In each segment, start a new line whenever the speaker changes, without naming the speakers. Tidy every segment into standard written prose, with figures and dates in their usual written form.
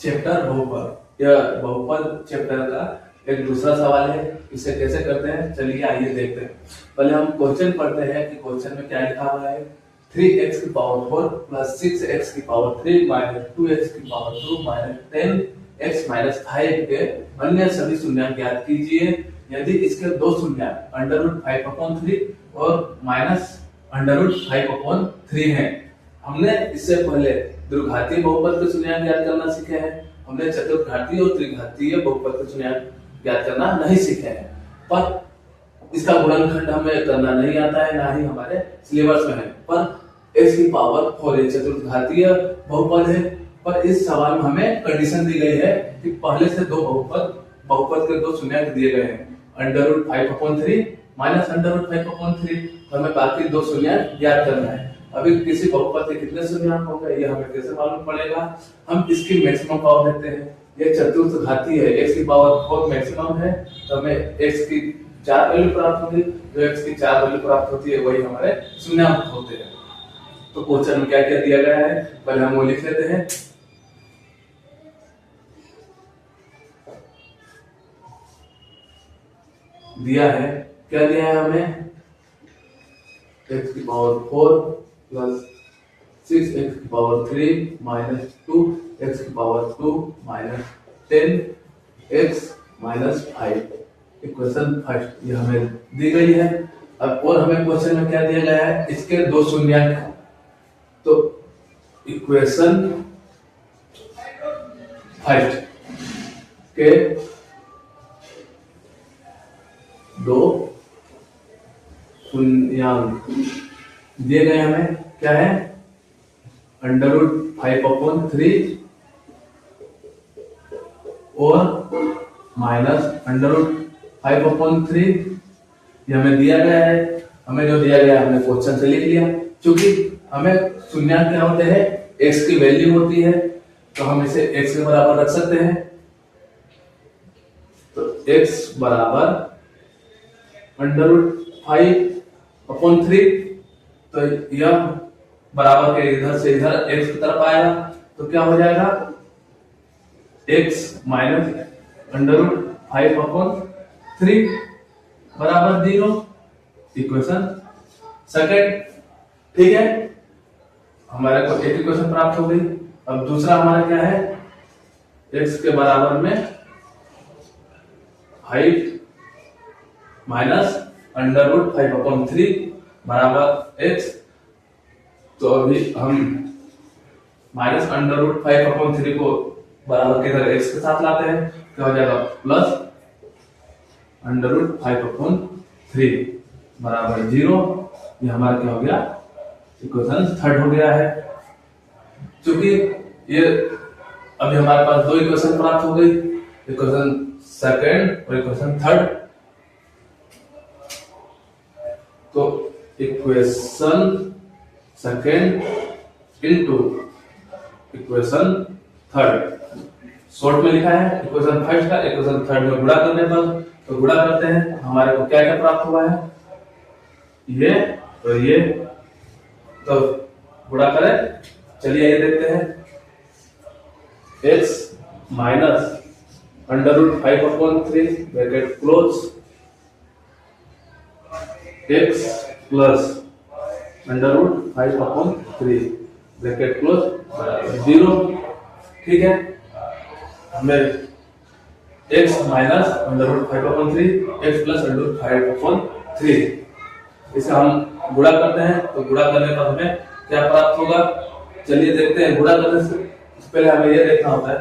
Chapter बहुपद, यह बहुपद चैप्टर का एक दूसरा सवाल है। इसे कैसे करते हैं चलिए आइए देखते हैं। पहले हम क्वेश्चन पढ़ते हैं कि क्वेश्चन में क्या लिखा हुआ है। 3x की पावर 4 प्लस 6x की पावर 3 माइनस 2x की पावर 2 माइनस 10x माइनस 5 के अन्य सभी शून्य ज्ञात कीजिए यदि इसके दो शून्य √5/3 और माइनस √5/3 है। हमने इससे पहले द्विघातीय बहुपद के शून्य ज्ञात करना सीखे हैं। हमने चतुर्घातीय और त्रिघातीय बहुपद के शून्य ज्ञात करना नहीं सीखे हैं, पर इसका गुणनखंड हमें करना नहीं आता है, ना ही हमारे सिलेबस में है। पर x की पावर 4 चतुर्घातीय बहुपद है। पर इस सवाल में हमें कंडीशन दी गई है कि पहले से दो बहुपद के दो शून्य दिए गए हैं, √5/3 माइनस √5/3। हमें बाकी दो शून्य ज्ञात करना है। अभी किसी बहुपद के कितने शून्य होंगे ये हमें कैसे मालूम पड़ेगा। हम इसकी मैक्सिमम पावर देखते हैं। ये चतुर्थ घाती है, x की पावर 4 मैक्सिमम है, तो हमें x की 4 वैल्यू प्राप्त होगी। जो x की 4 वैल्यू प्राप्त होती है वही हमारे शून्यांक होते हैं। तो क्वेश्चन में क्या क्या दिया गया है पहले हम वो लिख लेते हैं। दिया है, क्या दिया है हमें, x की पावर 4 प्लस 6x की पावर 3 माइनस 2x की power 2 minus 10x minus 5 equation first ये हमें दी गई है। अब और हमें क्वेश्चन में क्या दिया गया है, इसके दो शून्यक। तो इक्वेशन फर्स्ट के दो शून्यांक दिए गए हमें, क्या है, √5/3 और माइनस √5/3 ये हमें दिया गया है। हमें जो दिया गया हमने क्वेश्चन से लिख लिया। क्योंकि हमें शून्यांक क्या होते हैं, x की वैल्यू होती है, तो हम इसे x के बराबर रख सकते हैं। तो x बराबर √5/3, तो यह बराबर के इधर से इधर x की तरफ आएगा, तो क्या हो जाएगा, x माइनस √5/3 बराबर 0। इक्वेशन सेकंड, ठीक है, हमारे को एक इक्वेशन प्राप्त हो गई। अब दूसरा हमारा क्या है, x के बराबर में 5 माइनस √5/3 बराबर x। तो अभी हम माइनस √5/3 को बराबर के इधर x के साथ लाते हैं, क्या हो जाएगा, प्लस √5/3 बराबर 0। ये हमारा क्या हो गया, इक्वेशन थर्ड हो गया है। क्योंकि ये अभी हमारे पास दो इक्वेशन प्राप्त हो गई, इक्वेशन सेकंड और इक्वेशन थर्ड। तो equation second into equation third short में लिखा है। इक्वेशन फर्स्ट का इक्वेशन थर्ड में गुणा करने पर, तो गुणा करते हैं, हमारे को क्या क्या प्राप्त हुआ है, ये और ये, तो गुणा करें, चलिए ये देखते हैं। x minus √5/3 bracket close, x plus √5/3 bracket close 0। ठीक है, हमें x माइनस √5/3 x प्लस √5/3 इसे हम गुणा करते हैं। तो गुणा करने पर हमें क्या प्राप्त होगा, चलिए देखते हैं। गुणा करने से पहले हमें यह देखना होता है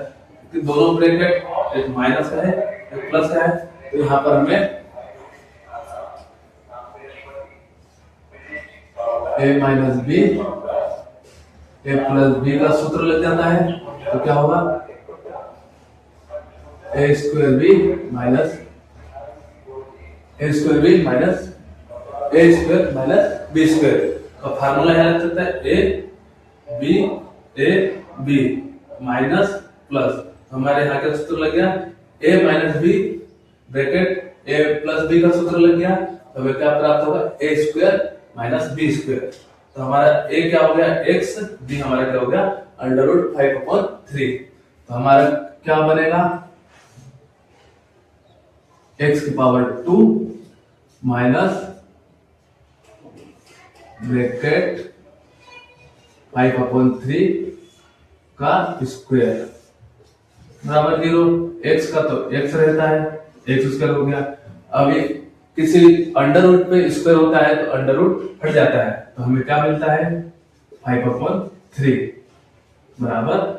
कि दोनों ब्रैकेट एक माइनस का है एक प्लस का है, तो यहाँ पर हमें a minus b a plus b का सूत्र लग जाता है। तो क्या होगा, a² b minus a² b minus a² minus b²। और फार्मूला है रख सकता है a b माइनस प्लस, हमारे यहाँ का सूत्र लग गया a minus b bracket a plus b का सूत्र लग गया। तो हमें क्या प्राप्त होगा, a² माइनस b²। तो हमारा a क्या हो गया x, b हमारा क्या हो गया √5/3। तो हमारा क्या बनेगा, x की पावर 2 माइनस ब्रैकेट 5/3 का स्क्वायर बराबर 0। x का तो x रहता है, x स्क्वायर हो गया। अभी किसी अंडर रूट पे स्क्वायर होता है तो अंडर रूट हट जाता है, तो हमें क्या मिलता है 5/3 बराबर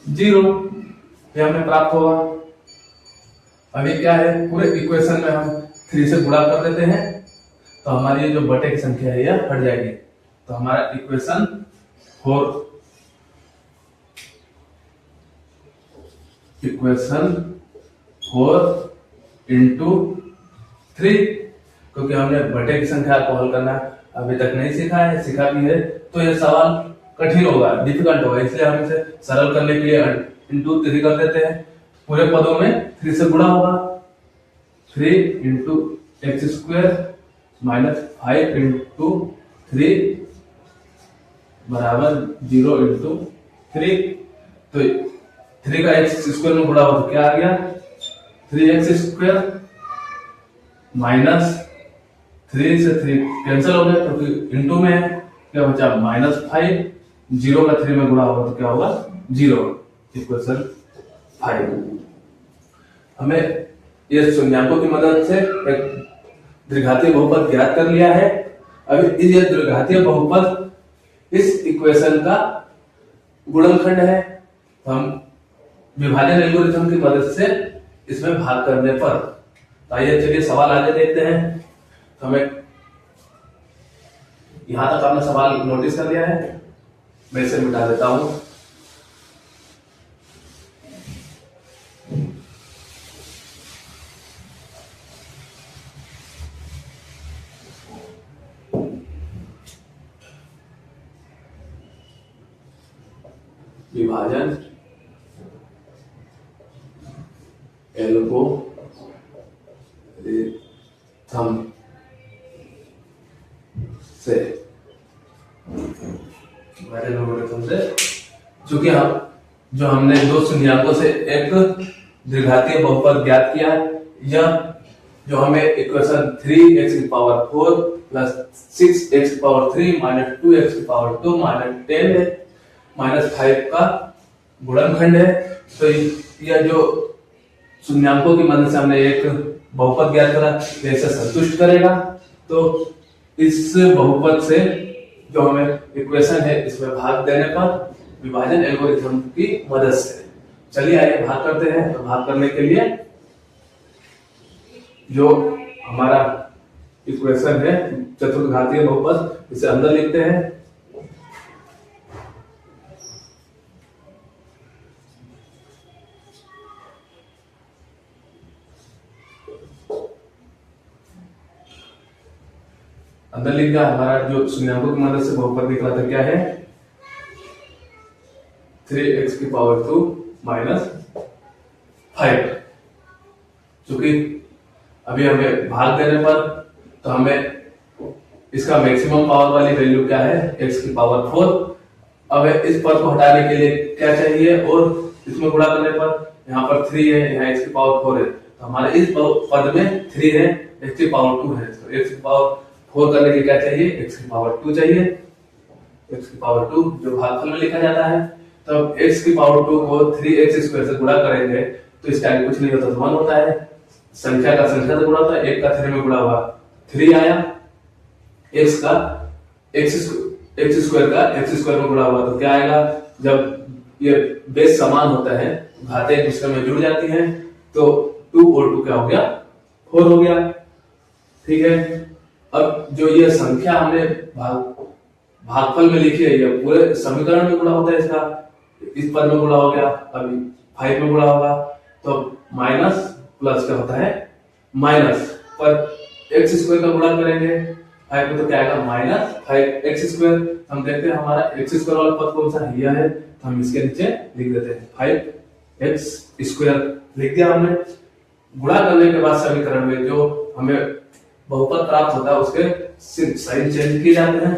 0, ये हमें प्राप्त होगा। अभी क्या है, पूरे इक्वेशन में हम 3 से गुणा कर देते हैं तो हमारी जो बटे की संख्या है यह हट जाएगी। तो हमारा इक्वेशन 4 इंटू 3, क्योंकि हमने बटे की संख्या को हल करना अभी तक नहीं सीखा है, सीखा भी है तो यह सवाल कठिन होगा, डिफिकल्ट होगा, इसलिए हम इसे सरल करने के लिए इंटू 3 कर देते हैं। पूरे पदों में 3 से गुणा होगा, 3 into x square minus 5 into 3 बराबर 0 इंटू 3। तो 3 का एक्स स्क्वायर में गुणा हो तो क्या आ गया, 3x स्क्वायर माइनस 3 से 3 कैंसिल हो गया क्योंकि इंटू में है, क्या बचा -5, 0 का 3 में गुणा होगा तो क्या होगा 0, इक्वेशन 5। हमें ये शून्याङ्कों की मदद से एक द्विघातीय बहुपद ज्ञात कर लिया है। अभी ये द्विघातीय बहुपद इस इक्वेशन का गुणनखंड है, तो हम विभाजन एल्गोरिथम की मदद से इसमें भाग करने पर, तो आइए चलिए सवाल आगे देखते हैं। तो हमें यहां तक आपने सवाल नोटिस कर लिया है, मैं इसे मिटा देता हूं। विभाजन एल्गोरिथम से, चूंकि हमने दो शून्याङ्कों से एक द्विघातीय बहुपद ज्ञात किया, यह जो हमें इक्वेशन 3x की पावर 4 प्लस 6x की पावर 3 माइनस 2x की पावर 2 माइनस 10 है माइनस 5 का गुणनखंड है। तो यह जो शून्याङ्कों की मदद से हमने एक बहुपद ज्ञात करा, इसे संतुष्ट करेगा। तो इस बहुपद से जो हमें इक्वेशन है इसमें भाग देने पर विभाजन एल्गोरिथम की मदद से, चलिए आइए भाग करते हैं। तो भाग करने के लिए जो हमारा इक्वेशन है चतुर्घातीय बहुपद, इसे अंदर लिखते हैं। अंदर लिख दिया। हमारा जो शून्याङ्कों की मदद से बहुपद निकला था क्या है, 3x की पावर 2 माइनस 5। चूंकि अभी हमें भाग देने पर तो हमें इसका मैक्सिमम पावर वाली वैल्यू क्या है, x की पावर 4। अब इस पद को हटाने के लिए क्या चाहिए, और इसमें गुणा करने पर यहाँ पर 3 है, यहाँ x की पावर 4 है, तो हमारे इस पद में 3 है, x की पावर 2 है, तो x की पावर 4 करने के लिए क्या चाहिए, x की पावर 2 चाहिए। x की पावर 2 जो भागफल में लिखा जाता है, तो अब x की पावर 2 को 3x स्क्वायर से गुणा करेंगे तो इसका आगे कुछ नहीं होता, तो 1 होता है। संख्या का संख्या से गुणा होता है, 1 का 3 में गुणा हुआ 3 आया, x का x स्क्वायर का x स्क्वायर में गुणा हुआ तो क्या आएगा, जब ये बेस समान होता है, घातें एक दूसरे में जुड़ जाती हैं, तो 2 और 2 क्या हो गया, 4 हो गया। ठीक है, अब जो ये संख्या हमने भागफल में लिखी है, ये पूरे समीकरण में गुणा होता है, इसका इस पद में गुणा हो गया, अभी 5 में गुणा होगा, तो माइनस प्लस क्या होता है, माइनस पर एक्स स्क्वायर का गुणा करेंगे 5 में तो क्या आएगा, माइनस 5x स्क्वायर। हम देखते हैं हमारा एक्स स्क्वायर वाला पद कौन सा है, यह है, तो हम इसके नीचे लिख देते हैं 5x स्क्वायर लिख दिया हमने। गुणा करने के बाद समीकरण में जो हमें बहुपद प्राप्त होता है उसके साइन चेंज किए जाते हैं,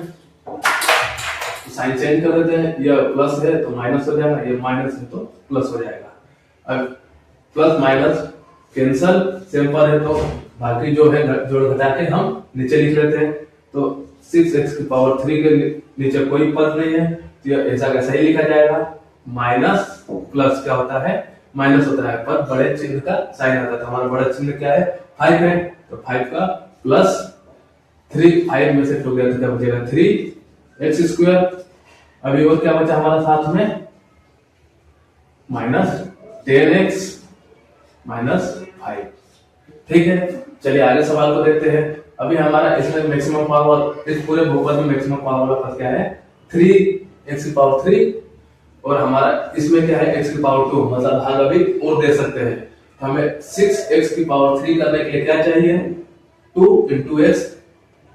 साइन चेंज कर देते हैं, यह प्लस है तो माइनस हो जाएगा, ये माइनस है तो प्लस हो जाएगा। अब प्लस माइनस कैंसल सेम पर है, तो बाकी जो है जोड़ घटा के हम नीचे लिख लेते हैं। तो 6x⁻³ के नीचे कोई पद नहीं है, तो ये ऐसा कैसा ही लिखा जाएगा। माइनस प्लस क्या होता है, माइनस होता है पर बड़े चिन्ह का साइन आता है। तो हमारा बड़ा चिन्ह क्या है, 5 है, तो 5 का प्लस 3, 5 में से 2 गया तो क्या बचेगा 3x²। अभी और क्या बचा हमारा साथ में, माइनस 10x -5। ठीक है, चलिए आगे सवाल को देखते हैं। अभी हमारा इसमें मैक्सिमम पावर, इस पूरे बहुपद में मैक्सिमम पावर वाला पद क्या है, 3x⁻³ और हमारा इसमें क्या है x⁻², मतलब भाग अभी और दे सकते हैं। तो हमें 6x⁻³ करने के लिए क्या चाहिए, 2 × x।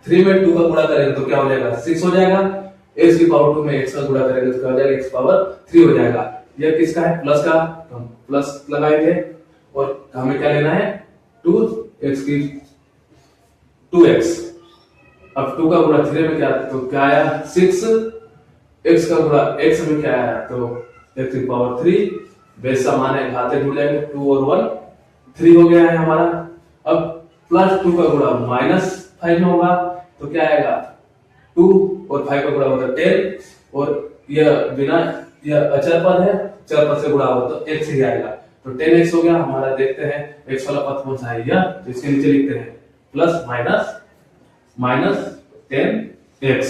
3 में 2 का गुणा करेंगे तो क्या हो जाएगा, 6 हो जाएगा। x⁻² में x का गुणा करेंगे तो क्या हो जाएगा, x⁻³ हो जाएगा। यह किसका है, प्लस का, तो हम प्लस लगाएंगे और हमें क्या लेना है, 2x। अब 2 का गुणा 3 में क्या, तो क्या आया 6, x का गुणा x में क्या आया, तो x⁻³ बेस समान है, घाते जुड़ जाएंगे, 2 और 1 3 हो गया है हमारा। अब प्लस 2 का गुणा -5 में होगा तो क्या आएगा, 2 और 5 का गुणा होगा 10, और यह बिना, यह अचर पद है, चर पद से गुणा होगा तो x ही आएगा। तो 10x हो गया हमारा। देखते हैं x वाला पद कौन सा है, यह, तो इसके नीचे लिखते हैं प्लस माइनस 10x।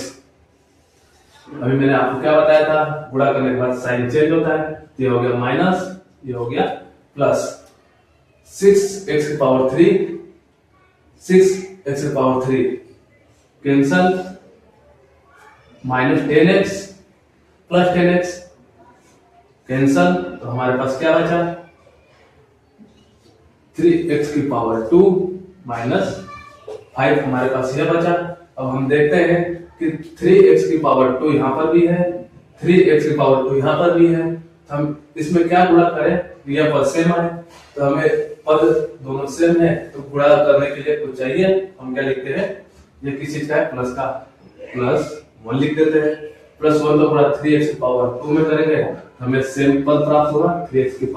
अभी मैंने आपको क्या बताया था, गुणा करने के बाद साइन चेंज होता है, तो ये हो गया माइनस, ये हो गया plus. 6x⁻³ cancel, -10x plus 10x cancel, तो हमारे पास क्या बचा, 3x⁻² -5 हमारे पास यह बचा। अब हम देखते हैं कि 3x⁻² यहाँ पर भी है, 3x⁻² यहाँ पर भी है, तो हम इसमें क्या गुणा करें, यह पद सेम है, तो हमें पद दोनों सेम है, तो गुणा करने के लिए कुछ चाहिए। हम क्या लिखते हैं, ये किस चीज का है, प्लस का, +1 लिख देते हैं। +1 तो पूरा 3x⁻² में करेंगे, हमें सेम पद प्राप्त होगा, 3x⁻²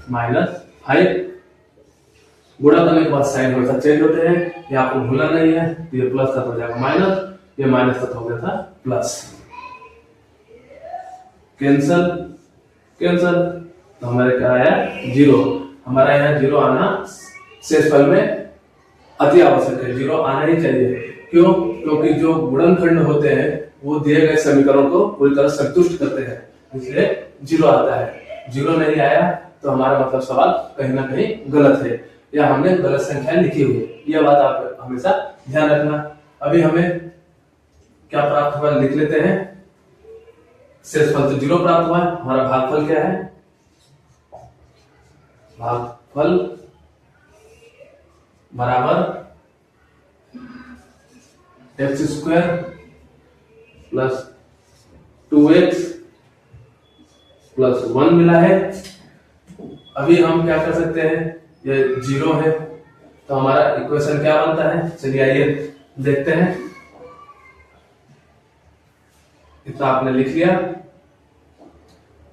-5। गुणा करने के बाद साइन हमेशा चेंज होते हैं, ये आपको भूलना नहीं है। तो ये प्लस का हो जाएगा माइनस, ये माइनस का हो गया था प्लस। कैंसल, तो हमारे क्या आया, 0। हमारा यहाँ 0 आना शेषफल में अति आवश्यक है, 0 आना ही चाहिए। क्यों, क्योंकि जो गुणनखंड होते हैं वो दिए गए समीकरण को पूरी तरह संतुष्ट करते हैं, इसलिए 0 आता है। 0 नहीं आया तो हमारा मतलब सवाल कहीं ना कहीं गलत है, या हमने गलत संख्या लिखी हुई है, यह बात आप हमेशा ध्यान रखना। अभी हमें क्या प्राप्त हुआ लिख लेते हैं, शेषफल तो 0 प्राप्त हुआ है। हमारा भागफल क्या है, भागफल बराबर x² + 2x + 1 मिला है। अभी हम क्या कर सकते हैं, ये 0 है, तो हमारा इक्वेशन क्या बनता है, चलिए आइए देखते हैं। इतना आपने लिख लिया,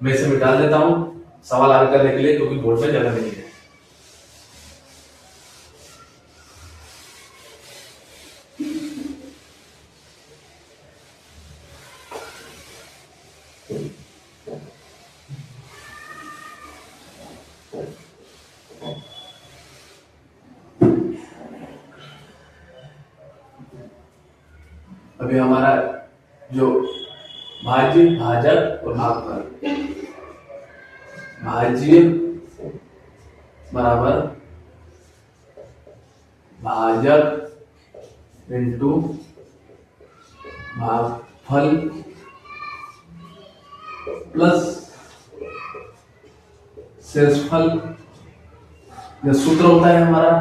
मैं इसे मिटा देता हूं सवाल हल करने के लिए, क्योंकि बोर्ड में जगह नहीं है। अभी हमारा जो भाज्य, भाजक और भागफल, भाज्य बराबर भाजक इंटू भागफल प्लस शेषफल। यह सूत्र होता है हमारा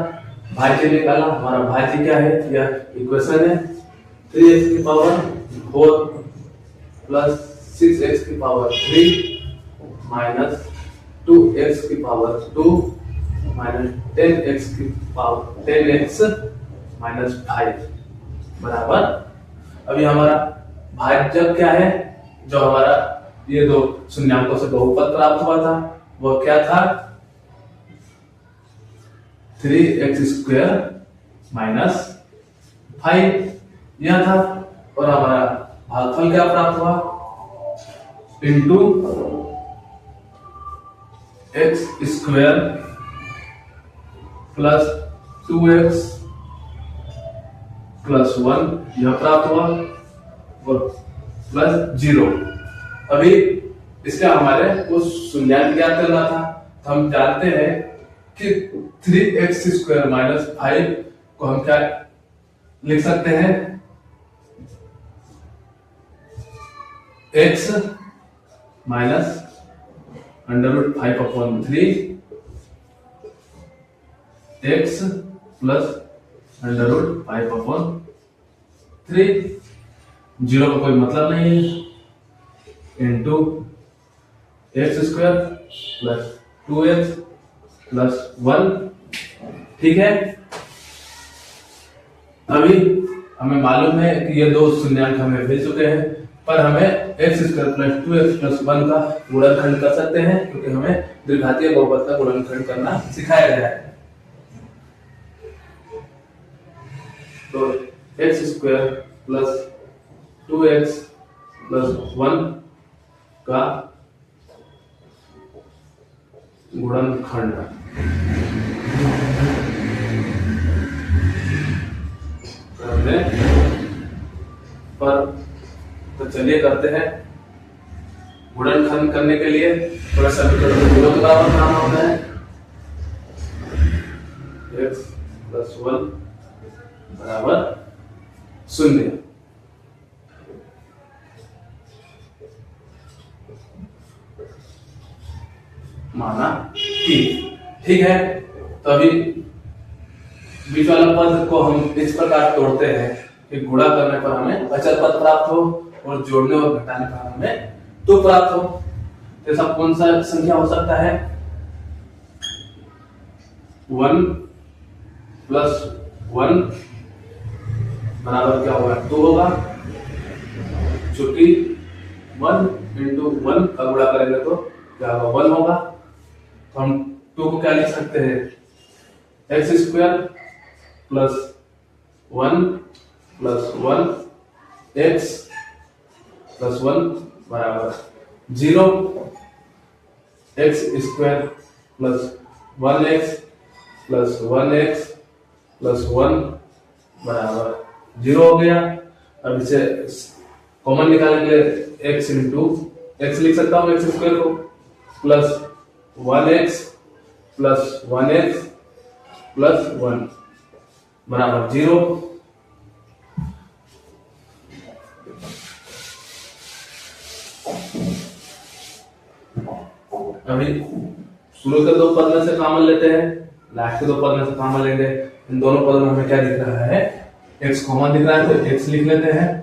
भाज्य निकाला। हमारा भाज्य क्या है, यह इक्वेशन है, 3x⁻4 + 6x⁻3 - 2x⁻2 - 10x -5 बराबर। अभी हमारा भाज्य क्या है, जो हमारा ये दो शून्यांकों से बहुपद प्राप्त हुआ था, वो क्या था, 3x² माइनस 5 यह था। और हमारा भागफल क्या प्राप्त हुआ, into x² plus 2x plus 1 यह प्राप्त हुआ और प्लस 0। अभी इसका हमारे को शून्यांक ज्ञात करना था, तो हम जानते हैं कि 3x² माइनस 5 को हम क्या लिख सकते हैं, x माइनस √5/3 x प्लस √5/3। 0 का कोई मतलब नहीं है, into x² plus 2x plus 1। ठीक है, अभी हमें मालूम है कि ये दो शून्यांक हमें मिल चुके हैं, पर हमें x² प्लस 2x प्लस 1 का गुणनखंड कर सकते हैं, क्योंकि हमें द्विघातीय बहुपद का गुणनखंड करना सिखाया गया है। तो x² प्लस 2x प्लस 1 का गुणनखंड करने पर, तो चलिए करते हैं। गुणनखंड करने के लिए थोड़ा समीकरण 0 के बराबर बनाना होता है, x प्लस 1 बराबर 0। माना कि ठीक है। तो अभी बीच वाला पद को हम इस प्रकार तोड़ते हैं कि गुणा करने पर हमें अचर पद प्राप्त हो और जोड़ने और घटाने पर हमें तो प्राप्त हो। तो ऐसा कौन सा संख्या हो सकता है, 1 प्लस 1 बराबर क्या होगा, 2 होगा, चूंकि 1 इंटू 1 का गुणा करेंगे तो क्या होगा, 1 होगा। तो हम 2 को क्या लिख सकते हैं, x² plus 1 plus 1 x plus 1 बराबर 0, x² plus 1x plus 1x plus 1 बराबर 0 हो गया। अब इसे कॉमन निकालने के लिए x इंटू x लिख सकता हूँ, x² को plus 1x plus 1x plus 1 बराबर 0। अभी शुरू के दो पद में से कॉमन लेते हैं, लास्ट के दो पद में से कॉमन लेंगे। इन दोनों पदों में हमें क्या दिख रहा है, x कॉमन दिख रहा है, तो x लिख लेते हैं।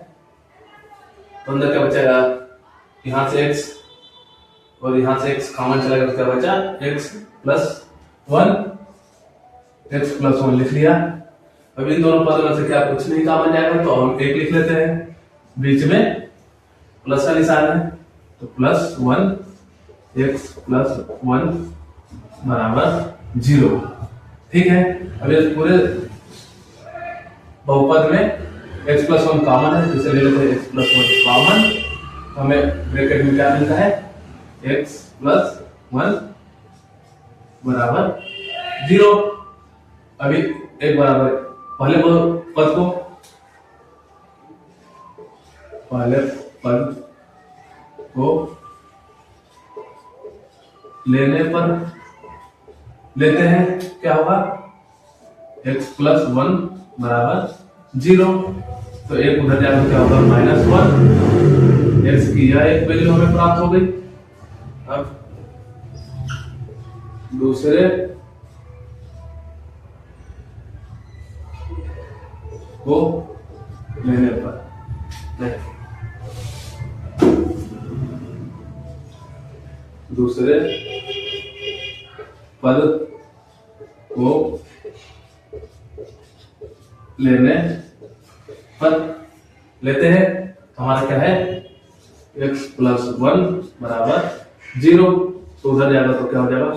तो अंदर क्या बचेगा, यहां से x और यहां से x कॉमन चला गया, क्या बचा, x प्लस 1, x प्लस 1 लिख लिया। अब इन दोनों पदों में से क्या कुछ नहीं कॉमन जाएगा, तो हम 1 लिख लेते हैं, बीच में प्लस का निशान है, तो प्लस 1 x प्लस 1 बराबर 0। ठीक है, अब इस पूरे बहुपद में x प्लस 1 कॉमन है, जिसे ले लेते हैं x प्लस 1 कॉमन। हमें ब्रैकेट में क्या मिलता है, x प्लस 1 बराबर 0। अभी एक बराबर पहले पद को लेने पर लेते हैं, क्या होगा, x प्लस 1 बराबर 0। तो एक उधर जाकर क्या होगा, -1। x की यह एक वैल्यू हमें प्राप्त हो गई। अब दूसरे को लेने पर दूसरे पद को लेने पर लेते हैं, हमारा क्या है, x प्लस 1 बराबर 0। तो उधर जाएगा तो क्या हो जाएगा,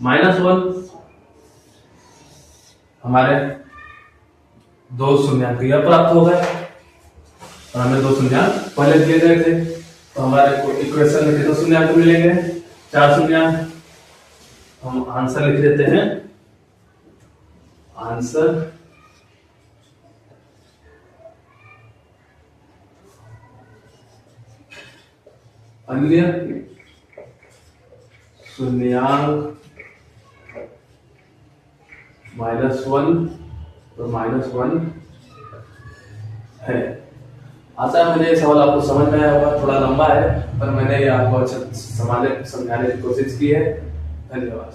-1। हमारे 2 शून्यांक यह प्राप्त हो गए और हमें 2 शून्यांक पहले दिए गए थे, तो हमारे को इक्वेशन में कितने शून्यांक मिलेंगे, 4 शून्यांक। हम आंसर लिख देते हैं, आंसर अन्य शून्यांक -1 तो -1 है। आशा है मुझे सवाल आपको समझ में आया होगा, थोड़ा लंबा है पर मैंने ये आपको अच्छा समझाने की कोशिश की है। धन्यवाद।